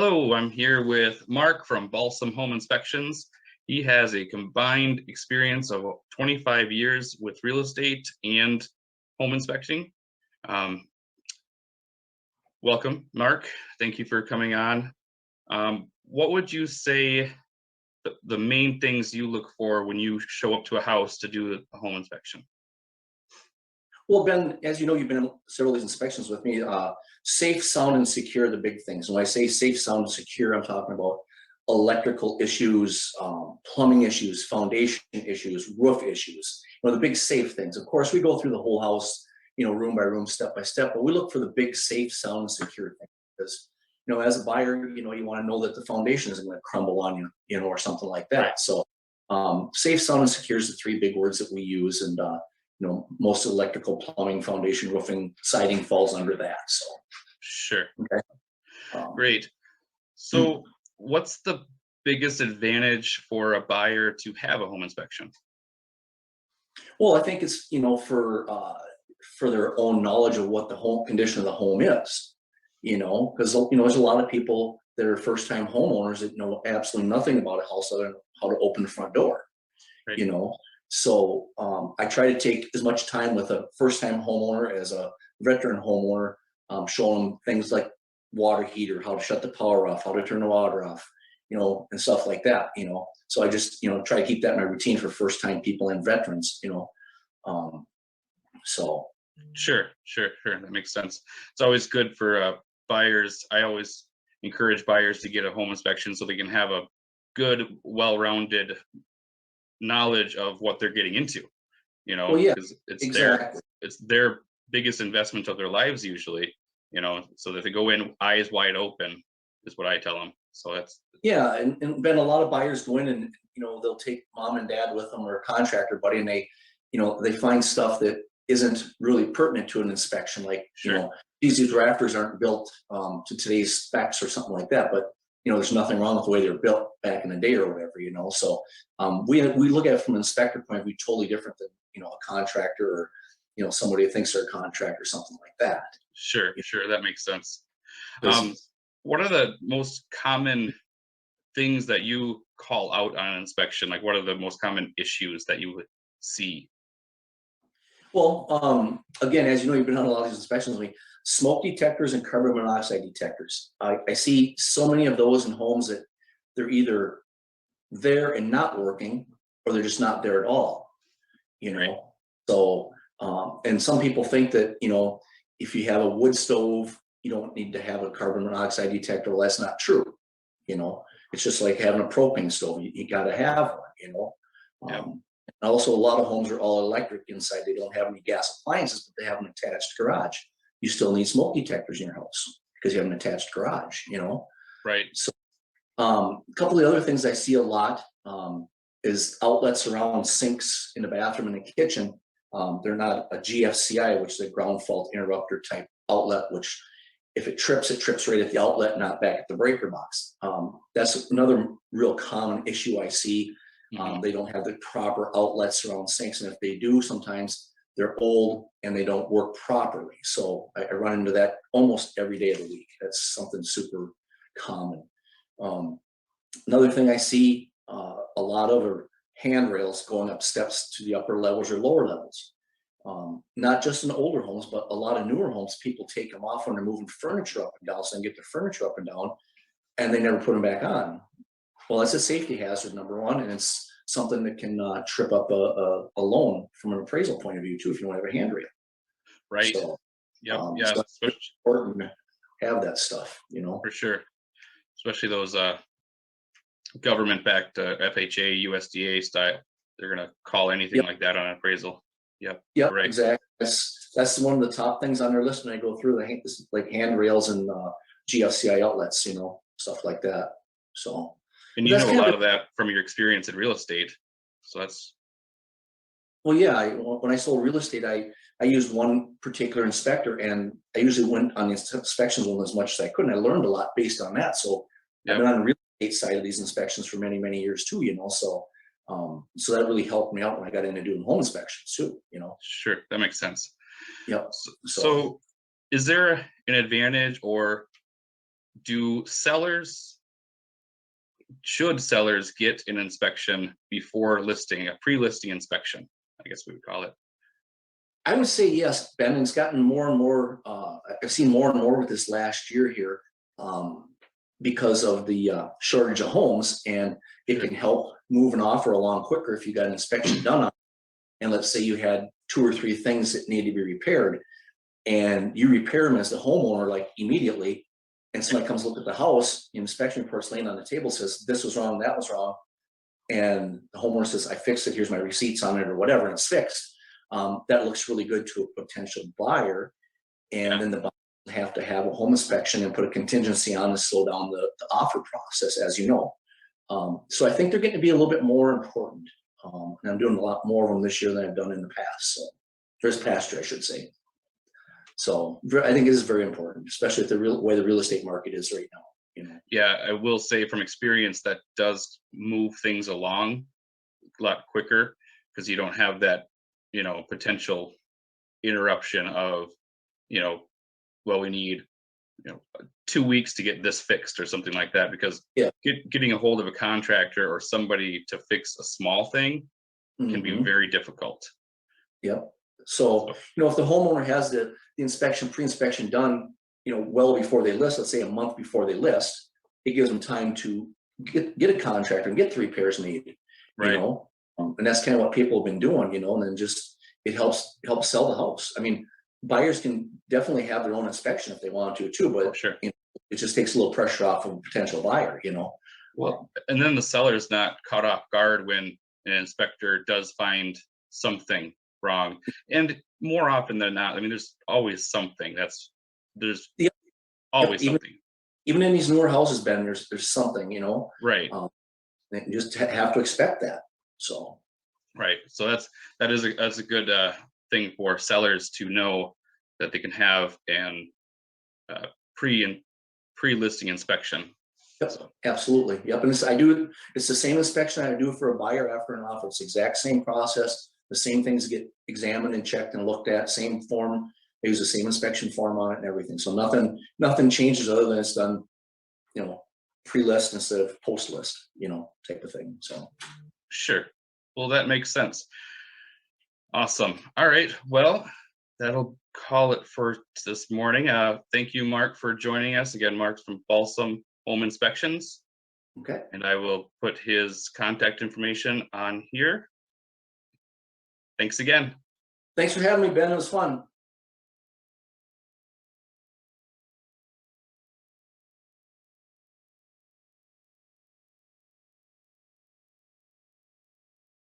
Hello, I'm here with Mark from Balsam Home Inspections. He has a combined experience of 25 years with real estate and home inspecting. Um, Welcome, Mark. Thank you for coming on. What would you say the main things you look for when you show up to a house to do a home inspection? Well, Ben, as you know, you've been in several of these inspections with me. Safe, sound, and secure are the big things. When I say safe, sound, and secure, I'm talking about electrical issues, plumbing issues, foundation issues, roof issues. The big safe things. Of course, we go through the whole house, room by room, step by step, but we look for the big safe, sound, and secure things because, as a buyer, you want to know that the foundation isn't going to crumble on you, or something like that. Right. So, safe, sound, and secure is the three big words that we use, and most electrical, plumbing, foundation, roofing, siding falls under that. So, Sure. okay. Great. So what's the biggest advantage for a buyer to have a home inspection? Well, I think it's, for their own knowledge of what the home condition of the home is, because, there's a lot of people that are first-time homeowners that know absolutely nothing about a house other than how to open the front door, Right. So I try to take as much time with a first-time homeowner as a veteran homeowner, showing them things like water heater, how to shut the power off, how to turn the water off, and stuff like that, So I just, try to keep that in my routine for first-time people and veterans, so. Sure. That makes sense. It's always good for buyers. I always encourage buyers to get a home inspection so they can have a good, well-rounded knowledge of what they're getting into. Well, yeah, because exactly. it's their biggest investment of their lives usually. So that they go in eyes wide open is what I tell them. So that's Yeah, and Ben, a lot of buyers go in and they'll take mom and dad with them or a contractor buddy, and they find stuff that isn't really pertinent to an inspection. Like sure. these rafters aren't built to today's specs or something like that, but there's nothing wrong with the way they're built back in the day or whatever. So we look at it from an inspector point of view totally different than a contractor or somebody who thinks they're a contractor or something like that. Sure, that makes sense. Because What are the most common things that you call out on an inspection? Like, what are the most common issues that you would see? Well, again, as you know, you've been on a lot of these inspections with me. Smoke detectors and carbon monoxide detectors. I see so many of those in homes that they're either there and not working, or they're just not there at all. Right. So, and some people think that if you have a wood stove, you don't need to have a carbon monoxide detector. Well, that's not true. It's just like having a propane stove. You got to have one. Yeah. And also, a lot of homes are all electric inside. They don't have any gas appliances, but they have an attached garage. You still need smoke detectors in your house because you have an attached garage. Right. So, a couple of the other things I see a lot is outlets around sinks in the bathroom and the kitchen. They're not a GFCI, which is a ground fault interrupter type outlet, which if it trips right at the outlet, not back at the breaker box. That's another real common issue I see. They don't have the proper outlets around sinks, and if they do, sometimes they're old and they don't work properly. So I run into that almost every day of the week. That's something super common. Another thing I see a lot of are handrails going up steps to the upper levels or lower levels. Not just in older homes, but a lot of newer homes, people take them off when they're moving furniture up and down, so they can get their furniture up and down, and they never put them back on. Well, that's a safety hazard, number one, and it's something that can trip up a loan from an appraisal point of view too, if you don't have a handrail. Right. So, Yep. so it's important to have that stuff, For sure. Especially those government-backed FHA, USDA style. They're gonna call anything like that on an appraisal. Yep. Yep, Right. exactly. That's one of the top things on their list when I go through like handrails and GFCI outlets, stuff like that. So, And you know a lot of that from your experience in real estate. So that's well, yeah. When I sold real estate, I used one particular inspector, and I usually went on the inspections with as much as I could. And I learned a lot based on that. So I've been on the real estate side of these inspections for many, many years too. So so that really helped me out when I got into doing home inspections too. Sure, that makes sense. Yep. So is there an advantage or should sellers get an inspection before listing, a pre-listing inspection, I guess we would call it? I would say yes, Ben. It's gotten more and more. I've seen more and more with this last year here, because of the shortage of homes, and it can help move an offer along quicker if you got an inspection done on it. And let's say you had 2 or 3 things that need to be repaired, and you repair them as the homeowner, like immediately, and somebody comes look at the house, the inspection report's laying on the table, says this was wrong, that was wrong, and the homeowner says, I fixed it, here's my receipts on it, or whatever, and it's fixed. That looks really good to a potential buyer, and then the buyer will have to have a home inspection and put a contingency on to slow down the offer process, as you know. So I think they're getting to be a little bit more important, and I'm doing a lot more of them this year than I've done in the past. So there's past year, I should say. So I think it is very important, especially at the way the real estate market is right now. You know? Yeah, I will say from experience that does move things along a lot quicker, because you don't have that, potential interruption of, well, we need, 2 weeks to get this fixed or something like that, because getting a hold of a contractor or somebody to fix a small thing can be very difficult. Yep. So, if the homeowner has the inspection, pre-inspection done, well before they list, let's say a month before they list, it gives them time to get a contractor and get the repairs needed, Right. And that's kind of what people have been doing, and then just, it helps sell the house. I mean, buyers can definitely have their own inspection if they want to too, but Sure. It just takes a little pressure off of a potential buyer, Well, and then the seller's not caught off guard when an inspector does find something wrong. And more often than not, I mean, there's always something there's always something. Even in these newer houses, Ben, there's something, Right. and you just have to expect that. So. Right. So that's a good thing for sellers to know, that they can have an pre-listing inspection. Yep, So, absolutely. Yep. And it's the same inspection I do for a buyer after an offer. It's the exact same process. The same things get examined and checked and looked at, same form. They use the same inspection form on it and everything. So nothing changes other than it's done, pre-list instead of post-list, type of thing. So. sure. Well, that makes sense. Awesome. All right. Well, that'll call it for this morning. Thank you, Mark, for joining us. Again, Mark's from Balsam Home Inspections. Okay. And I will put his contact information on here. Thanks again. Thanks for having me, Ben. It was fun.